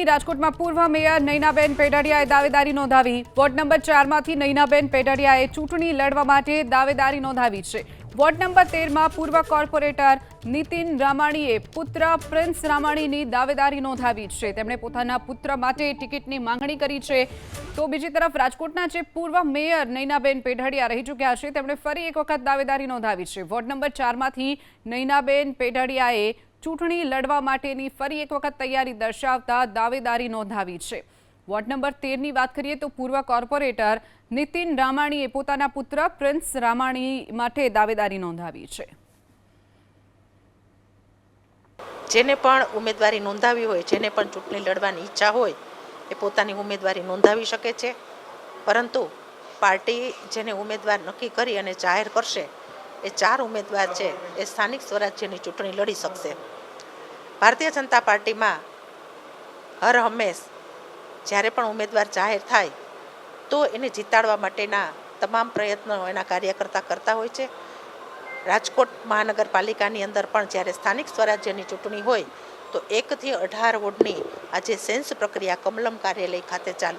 ચૂંટણી રાજકોટમાં પૂર્વ મેયર નયનાબેન પેઢડિયાએ દાવેદારી નોંધાવી। વોર્ડ નંબર 4માંથી નયનાબેન પેઢડિયાએ ચૂંટણી લડવા માટે દાવેદારી નોંધાવી છે। વોર્ડ નંબર 13માં પૂર્વ કોર્પોરેટર નીતિન રામાણીએ પુત્ર પ્રિન્સ રામાણીની દાવેદારી નોંધાવી છે। તેમણે પોતાના પુત્ર માટે ટિકિટની માંગણી કરી છે। તો બીજી તરફ રાજકોટના જે પૂર્વ મેયર નયનાબેન પેઢડિયા રહી ચૂક્યા છે તેમણે ફરી એક વખત દાવેદારી નોંધાવી છે। વોર્ડ નંબર 4માંથી નયનાબેન પેઢડિયાએ ચૂંટણી લડવા માટેની ફરી એક વખત તૈયારી દર્શાવતા દાવેદારી નોંધાવી છે। વોર્ડ નંબર 13ની વાત કરીએ તો પૂર્વ કોર્પોરેટર નીતિન રામાણીએ પોતાના પુત્ર પ્રિન્સ રામાણી માટે દાવેદારી નોંધાવી છે। જેને પણ ઉમેદવારી નોંધાવી હોય, જેને પણ ચૂંટણી લડવાની ઈચ્છા હોય એ પોતાની ઉમેદવારી નોંધાવી શકે છે, પરંતુ પાર્ટી જેને ઉમેદવાર નક્કી કરી અને જાહેર કરશે એ 4 ઉમેદવાર છે એ સ્થાનિક સ્વરાજ્યની ચૂંટણી લડી શકશે। ભારતીય જનતા પાર્ટીમાં હર હંમેશ જ્યારે પણ ઉમેદવાર જાહેર થાય તો એને જીતાડવા માટેના તમામ પ્રયત્નો એના કાર્યકર્તા કરતા હોય છે। રાજકોટ મહાનગરપાલિકાની અંદર પણ જ્યારે સ્થાનિક સ્વરાજ્યની ચૂંટણી હોય તો 1 થી 18 વોર્ડની આજે સેન્સ પ્રક્રિયા કમલમ કાર્યાલય ખાતે ચાલુ